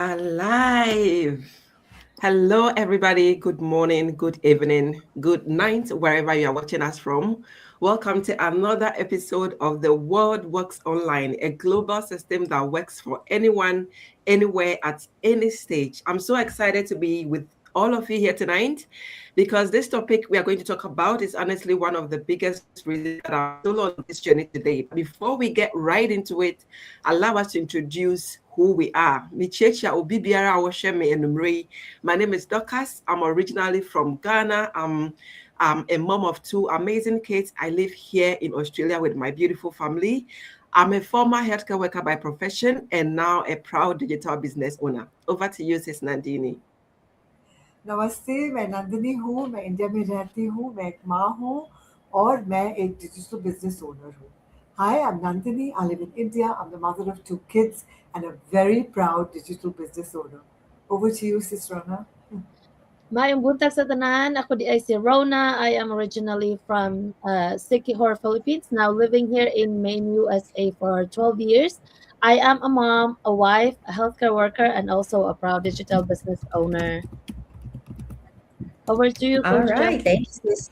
Alive. Hello, everybody. Good morning, good evening, good night, wherever you are watching us from. Welcome to another episode of The World Works Online, a global system that works for anyone, anywhere, at any stage. I'm so excited to be with all of you here tonight because this topic we are going to talk about is honestly one of the biggest reasons that I'm still on this journey today. But before we get right into it, allow us to introduce who we are. My name is Dorcas. I'm originally from Ghana. I'm a mom of two amazing kids. I live here in Australia with my beautiful family. I'm a former healthcare worker by profession and now a proud digital business owner. Over to you, Sis Nandini. नमस्ते, मैं नंदिनी हूँ, मैं India में रहती हूँ, मैं एक माँ हूँ और मैं एक डिजिटल बिजनेस ओनर हूँ. Hi, I'm Nandini. I live in India. I'm the mother of two kids and a very proud digital business owner. Over to you, Sis Rana. Mayong buntag sa tanan. Ako di ay si Rona. I am originally from Siquijor, Philippines, now living here in Maine, USA for 12 years. I am a mom, a wife, a healthcare worker, and also a proud digital business owner. Over to you, All Coach Jam. right. Thank you, sis.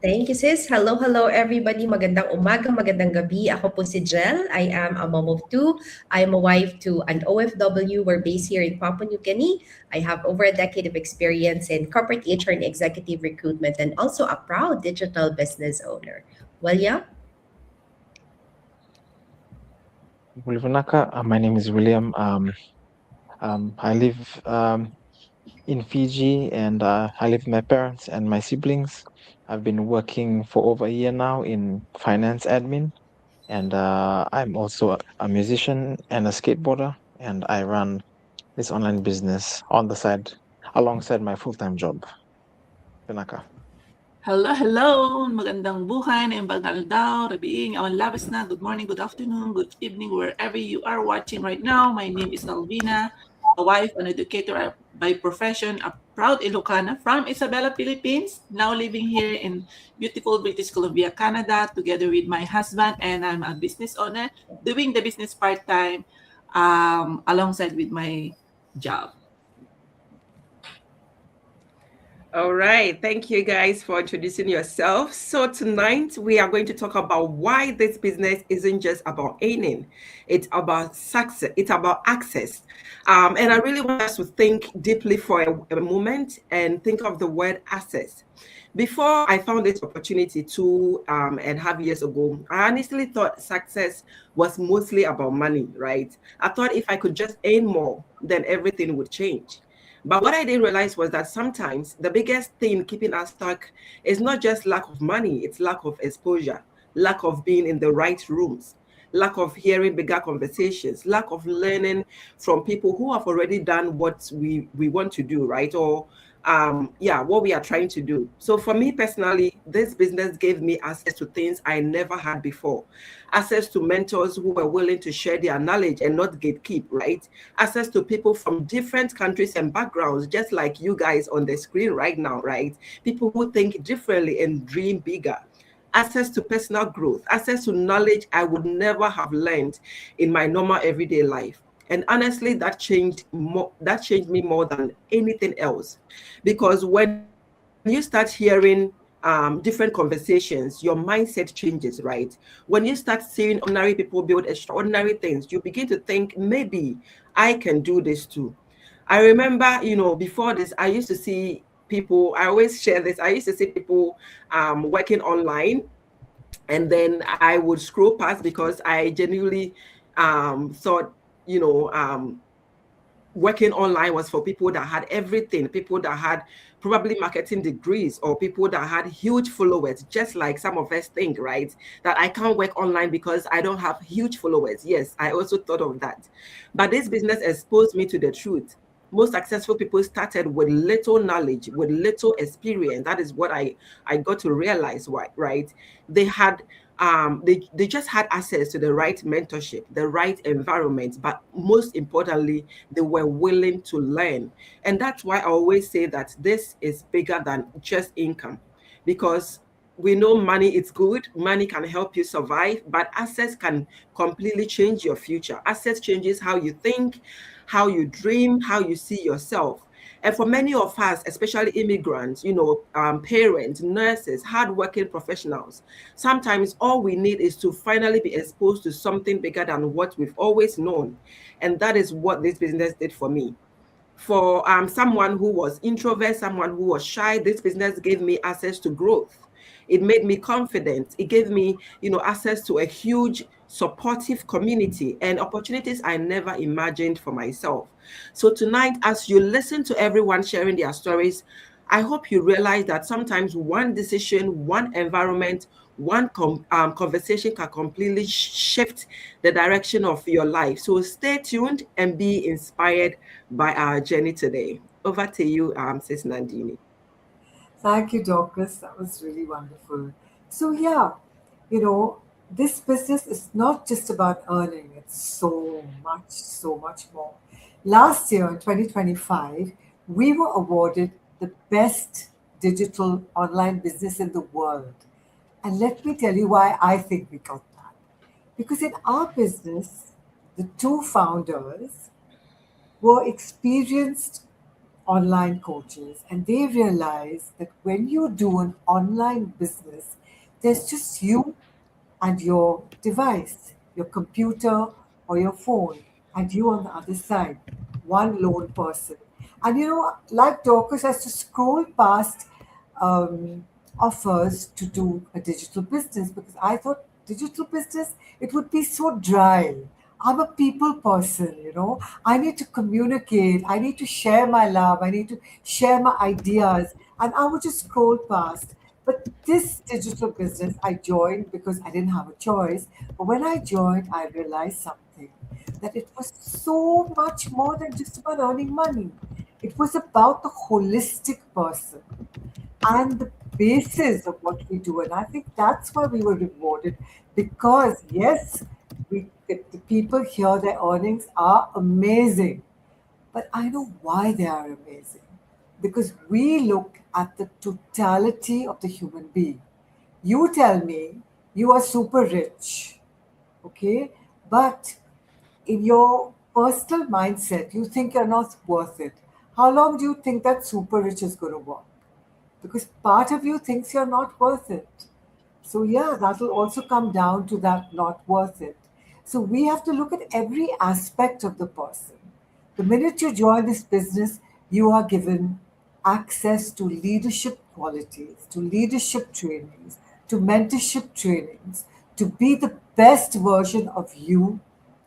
Thank you, sis. Hello, hello, everybody. Magandang umaga, magandang gabi. Ako po si Jel. I am a mom of two. I am a wife to an OFW. We're based here in Papua New Guinea. I have over a decade of experience in corporate HR and executive recruitment, and also a proud digital business owner. Well, yeah. My name is William. I live in Fiji, and I live with my parents and my siblings. I've been working for over a year now in finance admin, and I'm also a musician and a skateboarder, and I run this online business on the side alongside my full-time job. Pinaka. Hello. Magandang buhay na bagong daw, rabiing, awan labis na. Good morning, good afternoon, good evening, wherever you are watching right now. My name is Alvina, a wife, an educator by profession, a proud Ilocana from Isabela, Philippines, now living here in beautiful British Columbia, Canada, together with my husband, and I'm a business owner, doing the business part-time alongside with my job. All right. Thank you guys for introducing yourself. So tonight we are going to talk about why this business isn't just about earning. It's about success. It's about access. And I really want us to think deeply for a moment and think of the word access. Before I found this opportunity 2.5 years ago, I honestly thought success was mostly about money, right? I thought if I could just earn more, then everything would change. But what I didn't realize was that sometimes the biggest thing keeping us stuck is not just lack of money, it's lack of exposure, lack of being in the right rooms, lack of hearing bigger conversations, lack of learning from people who have already done what we want to do, right? Or what we are trying to do. So for me personally, this business gave me access to things I never had before. Access to mentors who were willing to share their knowledge and not gatekeep, right? Access to people from different countries and backgrounds, just like you guys on the screen right now, right? People who think differently and dream bigger. Access to personal growth, access to knowledge I would never have learned in my normal everyday life. And honestly, that changed me more than anything else. Because when you start hearing different conversations, your mindset changes, right? When you start seeing ordinary people build extraordinary things, you begin to think, maybe I can do this too. I remember, before this, I used to see people, I always share this, I used to see people working online, and then I would scroll past because I genuinely thought, you know, um, working online was for people that had everything, people that had probably marketing degrees or people that had huge followers, just like some of us think, right? That I can't work online because I don't have huge followers. Yes, I also thought of that. But this business exposed me to the truth. Most successful people started with little knowledge, with little experience. That is what I got to realize, right? They had they just had access to the right mentorship, the right environment, but most importantly, they were willing to learn. And that's why I always say that this is bigger than just income, because we know money is good, money can help you survive, but access can completely change your future. Access changes how you think, how you dream, how you see yourself. And for many of us, especially immigrants, parents, nurses, hardworking professionals, sometimes all we need is to finally be exposed to something bigger than what we've always known. And that is what this business did for me. For someone who was introvert, someone who was shy, this business gave me access to growth. It made me confident. It gave me, access to a huge supportive community and opportunities I never imagined for myself. So tonight, as you listen to everyone sharing their stories, I hope you realize that sometimes one decision, one environment, one conversation can completely shift the direction of your life. So stay tuned and be inspired by our journey today. Over to you, Sis Nandini. Thank you, Dorcas. That was really wonderful. So, yeah, you know, this business is not just about earning, it's so much more. Last year, in 2025, we were awarded the best digital online business in the world. And let me tell you why I think we got that. Because in our business, the two founders were experienced online coaches and they realize that when you do an online business, there's just you and your device, your computer or your phone, and you on the other side, one lone person. And like Dorcas has to scroll past um, offers to do a digital business because I thought digital business it would be so dry. I'm a people person. I need to communicate. I need to share my love. I need to share my ideas. And I would just scroll past. But this digital business I joined because I didn't have a choice. But when I joined, I realized something that it was so much more than just about earning money. It was about the holistic person and the basis of what we do. And I think that's why we were rewarded because, yes, the people here, their earnings are amazing. But I know why they are amazing. Because we look at the totality of the human being. You tell me you are super rich, okay? But in your personal mindset, you think you're not worth it. How long do you think that super rich is going to work? Because part of you thinks you're not worth it. So, yeah, that will also come down to that not worth it. So, we have to look at every aspect of the person. The minute you join this business, you are given access to leadership qualities, to leadership trainings, to mentorship trainings, to be the best version of you,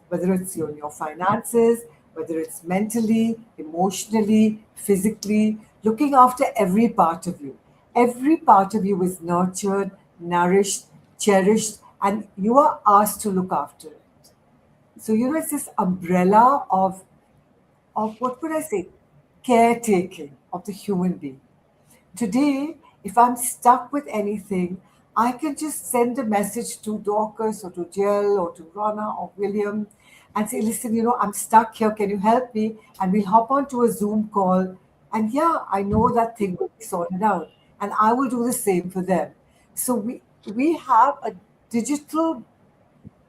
whether it's in your finances, whether it's mentally, emotionally, physically, looking after every part of you. Every part of you is nurtured, nourished, cherished, and you are asked to look after it. So, it's this umbrella of what would I say, caretaking of the human being. Today, if I'm stuck with anything, I can just send a message to Dorcas or to Jill or to Rana or William and say, listen, I'm stuck here. Can you help me? And we'll hop onto a Zoom call. And yeah, I know that thing will be sorted out. And I will do the same for them. So we have a digital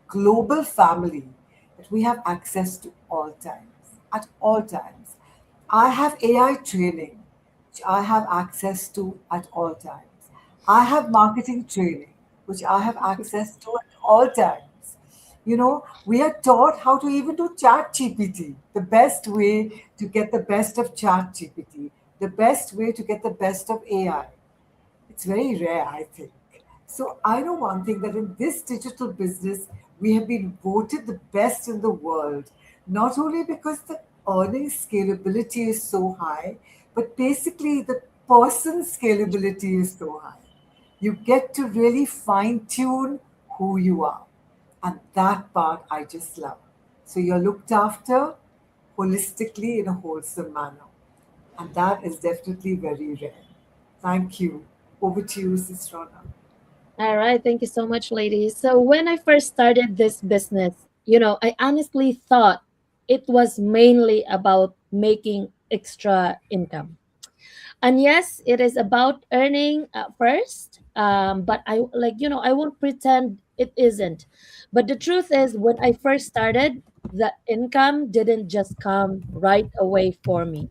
global family that we have access to all times, at all times. I have AI training, which I have access to at all times. I have marketing training, which I have access to at all times. We are taught how to even do chat GPT, the best way to get the best of chat GPT, the best way to get the best of AI. It's very rare, I think. So I know one thing that in this digital business, we have been voted the best in the world, not only because the earning scalability is so high, but basically the person scalability is so high. You get to really fine tune who you are. And that part I just love. So you're looked after holistically in a wholesome manner. And that is definitely very rare. Thank you. Over to you, Sister Rana. All right, thank you so much, ladies. So when I first started this business, I honestly thought it was mainly about making extra income. And yes, it is about earning first, but I won't pretend it isn't. But the truth is, when I first started, The income didn't just come right away for me.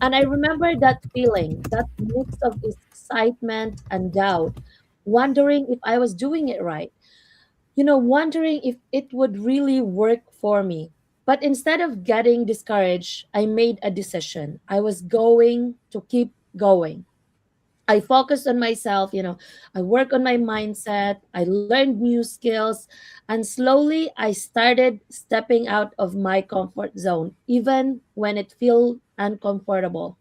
And I remember that feeling, that mix of excitement and doubt, wondering if I was doing it right, wondering if it would really work for me. But instead of getting discouraged, I made a decision. I was going to keep going. I focused on myself, I work on my mindset, I learned new skills, and slowly I started stepping out of my comfort zone, even when it felt uncomfortable.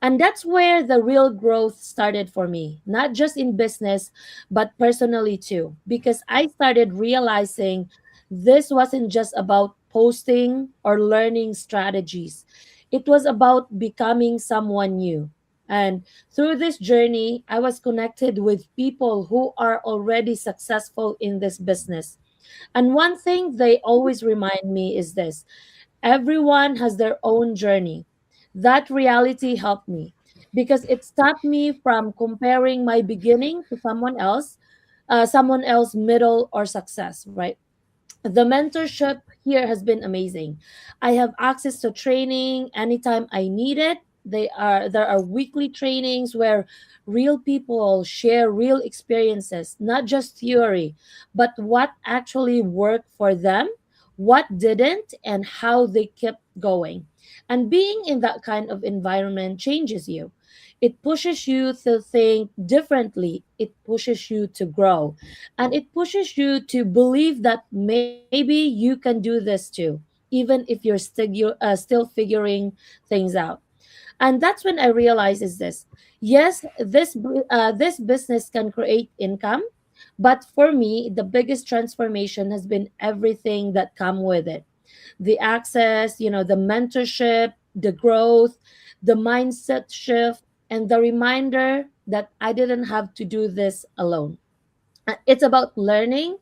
And that's where the real growth started for me, not just in business, but personally too. Because I started realizing this wasn't just about posting or learning strategies, it was about becoming someone new. And through this journey, I was connected with people who are already successful in this business. And one thing they always remind me is this: everyone has their own journey. That reality helped me because it stopped me from comparing my beginning to someone else middle or success, right? The mentorship here has been amazing. I have access to training anytime I need it. There are weekly trainings where real people share real experiences, not just theory, but what actually worked for them, what didn't, and how they kept going. And being in that kind of environment changes you. It pushes you to think differently. It pushes you to grow, and it pushes you to believe that maybe you can do this too, even if you're still figuring things out. And that's when I realize is this: yes, this business can create income, but for me the biggest transformation has been everything that come with it: the access, the mentorship, the growth, the mindset shift, and the reminder that I didn't have to do this alone. It's about learning,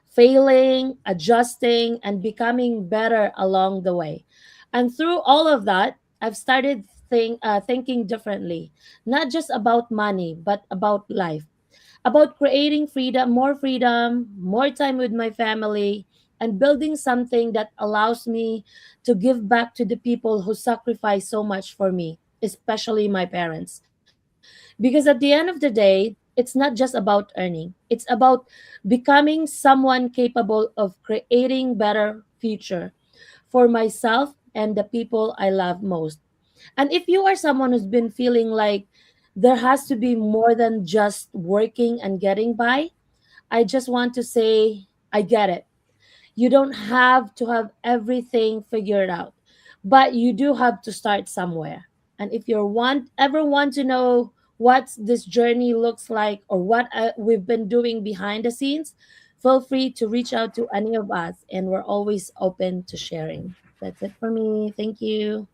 failing, adjusting, and becoming better along the way. And through all of that, I've started thinking differently, not just about money, but about life, about creating freedom, more time with my family, and building something that allows me to give back to the people who sacrifice so much for me, especially my parents. Because at the end of the day, it's not just about earning, it's about becoming someone capable of creating better future for myself and the people I love most. And if you are someone who's been feeling like there has to be more than just working and getting by, I just want to say, I get it. You don't have to have everything figured out, but you do have to start somewhere. And if you ever want to know what this journey looks like or what we've been doing behind the scenes, feel free to reach out to any of us, and we're always open to sharing. That's it for me. Thank you.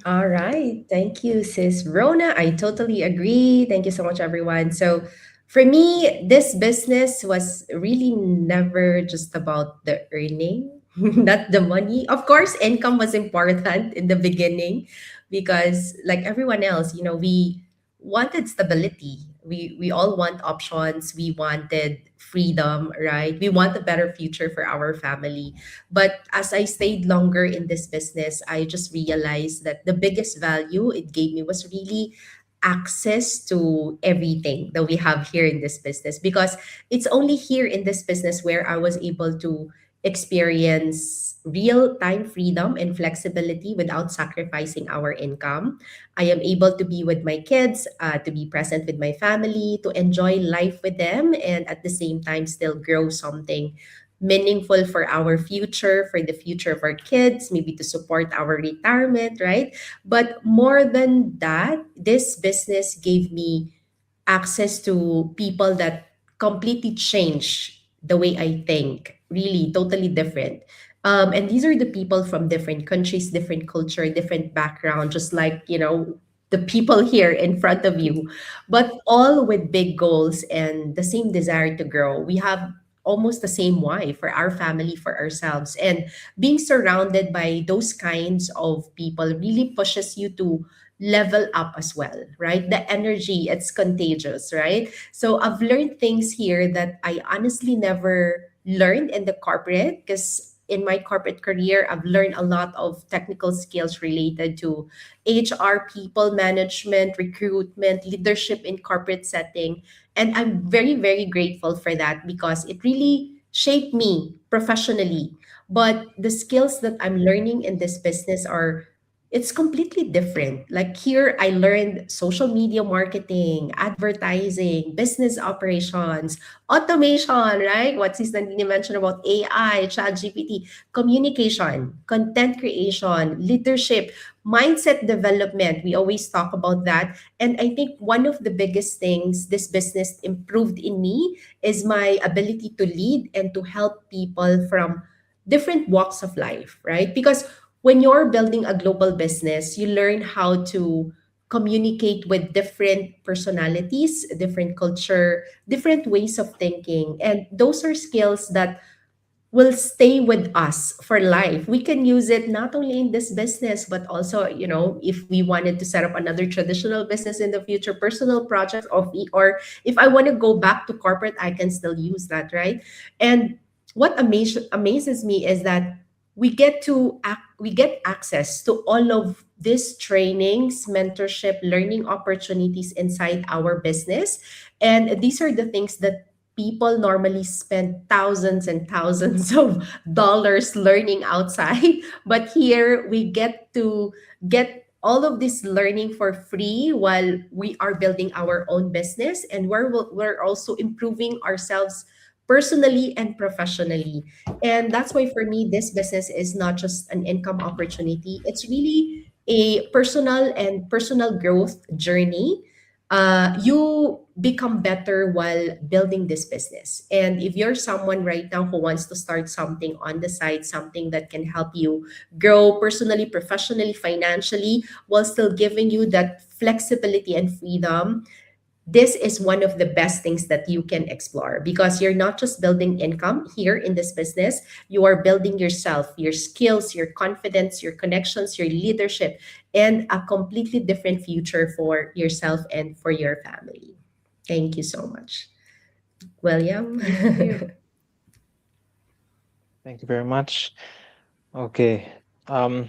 All right. Thank you, sis Rona. I totally agree. Thank you so much, everyone. So, for me, this business was really never just about the earning, not the money. Of course, income was important in the beginning because, like everyone else, we wanted stability. We all want options. We wanted freedom, right? We want a better future for our family. But as I stayed longer in this business, I just realized that the biggest value it gave me was really access to everything that we have here in this business, because it's only here in this business where I was able to experience real time freedom and flexibility without sacrificing our income. I am able to be with my kids, to be present with my family, to enjoy life with them, and at the same time still grow something meaningful for our future, for the future of our kids, maybe to support our retirement, right? But more than that, this business gave me access to people that completely change the way I think, really totally different. And these are the people from different countries, different culture, different background, just like, the people here in front of you, but all with big goals and the same desire to grow. We have almost the same why for our family, for ourselves. And being surrounded by those kinds of people really pushes you to level up as well, right? The energy, it's contagious, right? So I've learned things here that I honestly never learned in the corporate, because in my corporate career, I've learned a lot of technical skills related to HR, people management, recruitment, leadership in corporate setting. And I'm very, very grateful for that because it really shaped me professionally. But the skills that I'm learning in this business are it's completely different. Like here, I learned social media marketing, advertising, business operations, automation, right? What Sis Nandini mentioned about AI, ChatGPT, communication, content creation, leadership, mindset development. We always talk about that. And I think one of the biggest things this business improved in me is my ability to lead and to help people from different walks of life, right? Because when you're building a global business, you learn how to communicate with different personalities, different culture, different ways of thinking. And those are skills that will stay with us for life. We can use it not only in this business, but also, if we wanted to set up another traditional business in the future, personal projects or if I want to go back to corporate, I can still use that, right? And what amazes me is that we get access to all of these trainings, mentorship, learning opportunities inside our business. And these are the things that people normally spend thousands and thousands of dollars learning outside. But here we get to get all of this learning for free while we are building our own business, and we're also improving ourselves personally and professionally. And that's why for me this business is not just an income opportunity, it's really a personal growth journey. You become better while building this business. And if you're someone right now who wants to start something on the side, something that can help you grow personally, professionally, financially, while still giving you that flexibility and freedom, this is one of the best things that you can explore, because you're not just building income here in this business, you are building yourself, your skills, your confidence, your connections, your leadership, and a completely different future for yourself and for your family. Thank you so much, William. Thank you. Thank you very much. Okay. Um,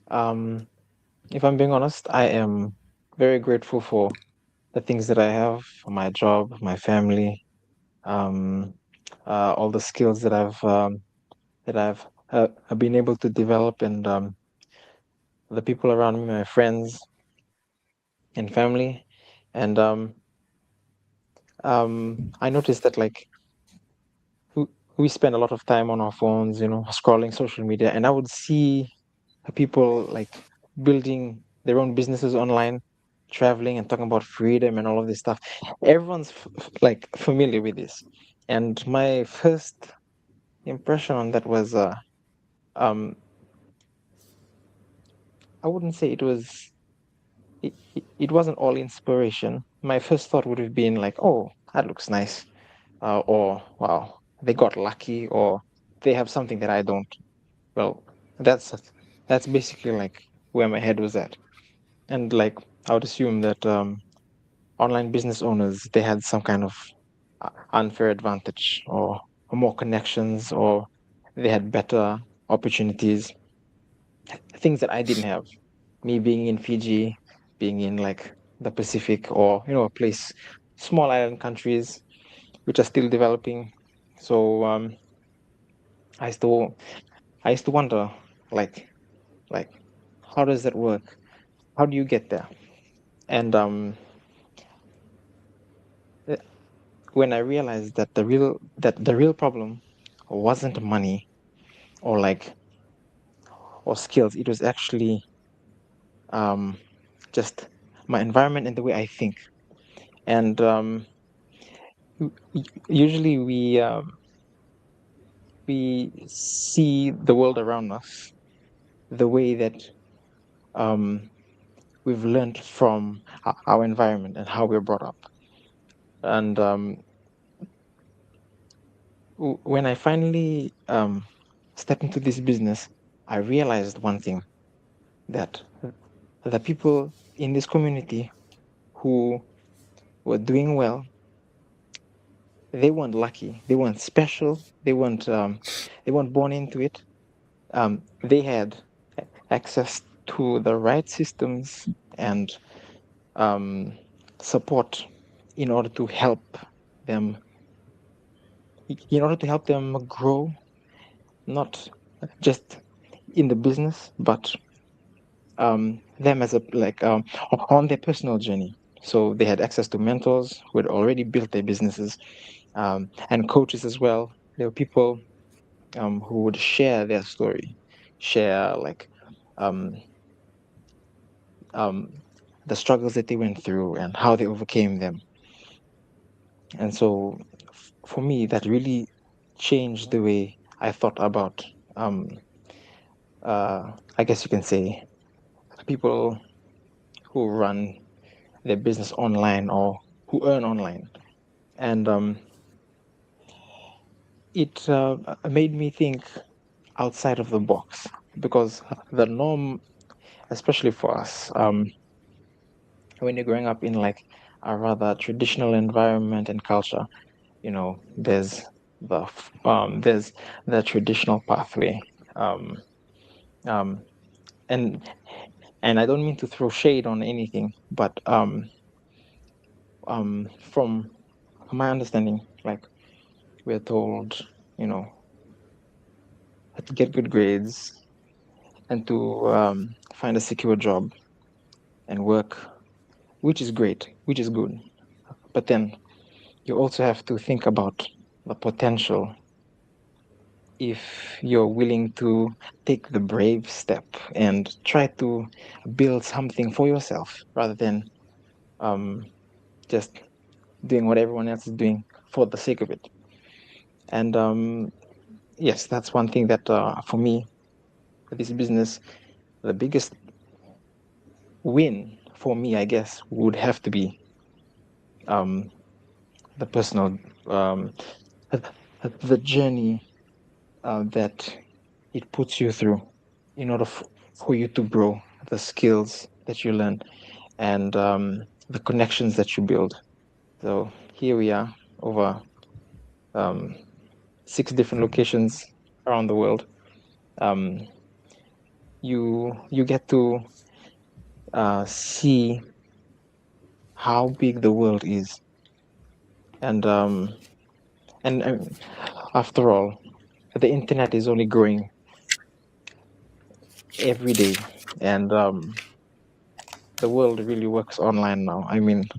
um, if I'm being honest, I am very grateful for the things that I have, my job, my family, um, all the skills that I've been able to develop, and the people around me, my friends and family. And I noticed that like we, we spend a lot of time on our phones, scrolling social media, and I would see people like building their own businesses online, traveling and talking about freedom and all of this stuff. Everyone's like familiar with this, and my first impression on that was um I wouldn't say it wasn't all inspiration. My first thought would have been like, oh, that looks nice, or wow, they got lucky, or they have something that I don't. Well, that's that's basically like where my head was at. And like I would assume that online business owners, they had some kind of unfair advantage, or more connections, or they had better opportunities, things that I didn't have. Me being in Fiji, being in like the Pacific, or a place, small island countries which are still developing. So I used to I used to wonder, like like how does that work? How do you get there? And uh, when I realized that the real problem wasn't money, or like or skills, it was actually um just my environment and the way I think. And usually we see the world around us the way that um, we've learned from our environment and how we're brought up. And when I finally stepped into this business, I realized one thing, that the people in this community who were doing well, they weren't lucky. They weren't special. They weren't born into it. They had access to the right systems and um, support in order to help them grow, not just in the business, but them as a on their personal journey. So they had access to mentors who had already built their businesses, and coaches as well. There were people who would share their story, share um, um, the struggles that they went through and how they overcame them. And so, for me, that really changed the way I thought about, um, I guess you can say, people who run their business online or who earn online. And it made me think outside of the box because the norm, especially for us, when you're growing up in like a rather traditional environment and culture, there's there's the traditional pathway, um, um, and I don't mean to throw shade on anything, but from my understanding, like we're told, you know, to get good grades and to find a secure job and work, which is great, which is good. But then you also have to think about the potential if you're willing to take the brave step and try to build something for yourself rather than um, just doing what everyone else is doing for the sake of it. And yes, that's one thing that for me, this business, the biggest win for me, I guess, would have to be um, the personal, um, the journey that it puts you through in order for you to grow, the skills that you learn, and the connections that you build. So here we are over um, 6 different locations around the world. Um, you get to see how big the world is, and after all, the internet is only growing every day, and the world really works online now. I mean,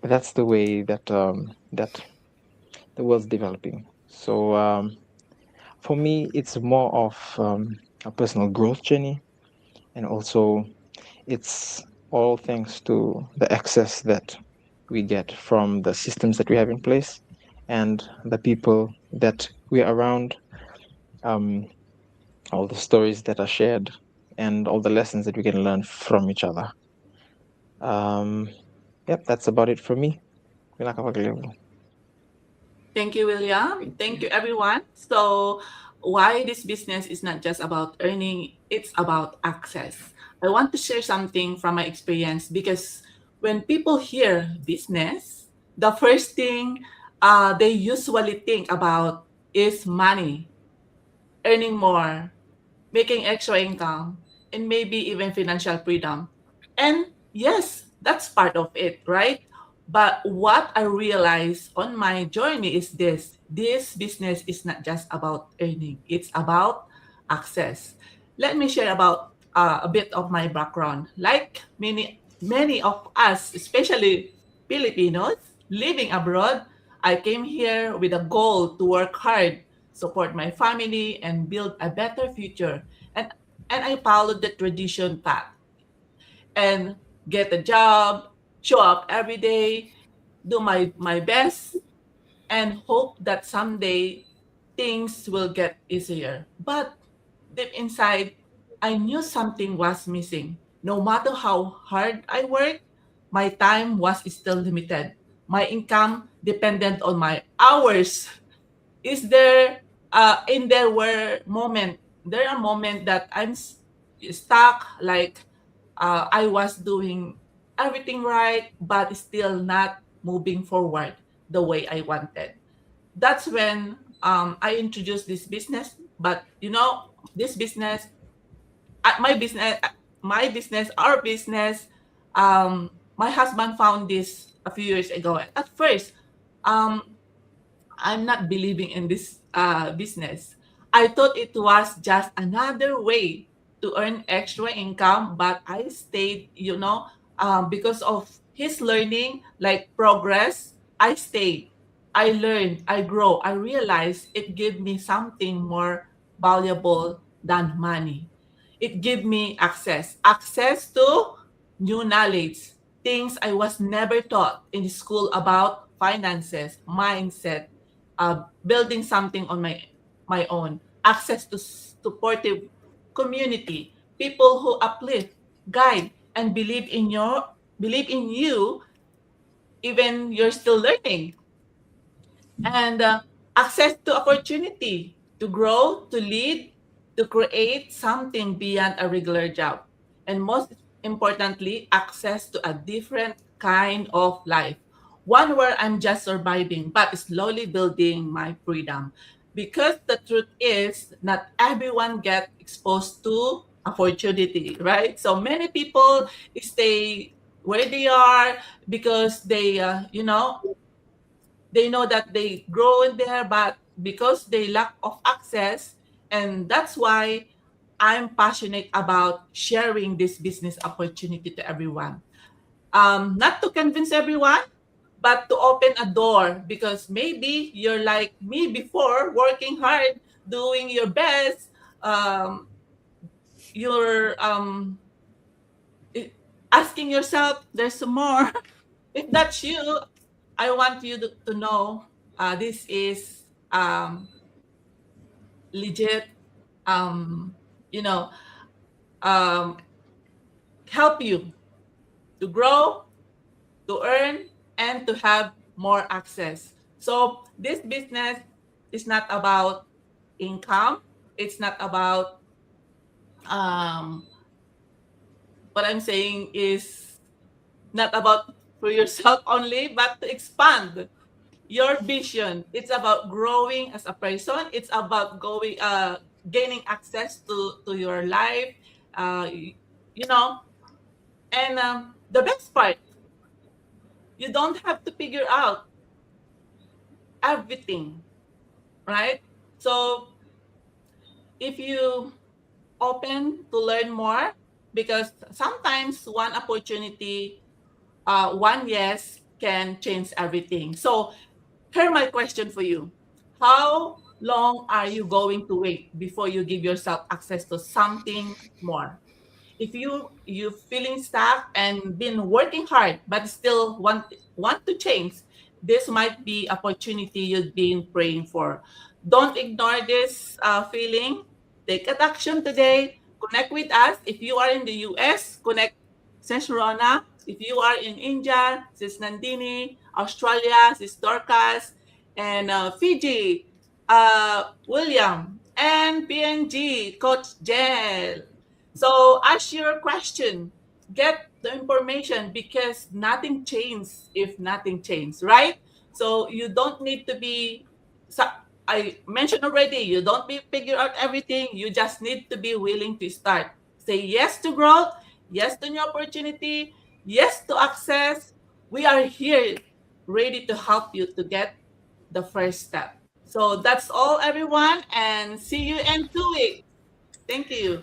that's the way that the world's developing. So for me, it's more of a personal growth journey, and also it's all thanks to the access that we get from the systems that we have in place and the people that we're around, um, all the stories that are shared, and all the lessons that we can learn from each other. Um, yep, that's about it for me. Pinakapaglevel. Thank you, William. Thank Thank you. you, everyone. So, why this business is not just about earning, it's about access. I want to share something from my experience because when people hear business, the first thing they usually think about is money, earning more, making extra income, and maybe even financial freedom. And yes, that's part of it, right? But what I realized on my journey is this business is not just about earning, it's about access. Let me share about a bit of my background. Like many of us, especially Filipinos living abroad, I came here with a goal to work hard, support my family, and build a better future. And and I followed the tradition path and get a job, show up every day, do my best, and hope that someday things will get easier. But deep inside, I knew something was missing. No matter how hard I worked, my time was still limited. My income dependent on my hours. Is there in there were moment there are moments that stuck, like I was doing everything right but still not moving forward. the way I wanted. That's when I introduced this business. But this business, my business, our business, my husband found this a few years ago. At first, um, I'm not believing in this business. I thought it was just another way to earn extra income, but I stayed, because of his learning, like progress, I stayed. I learned, I grow. I realized it gave me something more valuable than money. It gave me access to new knowledge, things I was never taught in school about finances, mindset, building something on my own, access to supportive community, people who uplift, guide, and believe in you even you're still learning, and access to opportunity to grow, to lead, to create something beyond a regular job. And most importantly, access to a different kind of life. One where I'm just surviving, but slowly building my freedom. Because the truth is, not everyone gets exposed to opportunity, right? So many people stay where they are because they know that they grow in there, but because they lack of access, and that's why I'm passionate about sharing this business opportunity to everyone. Not to convince everyone, but to open a door, because maybe you're like me before, working hard, doing your best. You're i- asking yourself, there's some more. If that's you, I want you to know this is legit, um, you know, um, help you to grow, to earn, and to have more access. So this business is not about income. It's not about um, what I'm saying is not about for yourself only, but to expand your vision. It's about growing as a person. It's about gaining access to your life. You know, and the best part, you don't have to figure out everything, right? So if you open to learn more, because sometimes one opportunity, one yes can change everything. So here my question for you. How long are you going to wait before you give yourself access to something more? If you feeling stuck and been working hard but still want to change, this might be opportunity you've been praying for. Don't ignore this feeling. Take an action today. Connect with us. If you are in the US, connect Sis Rona. If you are in India, Sis Nandini. Australia, Sis Dorcas. And Fiji, William. And PNG, Coach Jel. So ask your question, get the information, because nothing changes if nothing changes, right? So you don't need to be, I mentioned already, you don't be figure out everything. You just need to be willing to start. Say yes to growth, yes to new opportunity, yes to access. We are here ready to help you to get the first step. So that's all, everyone, and see you in 2 weeks. Thank you.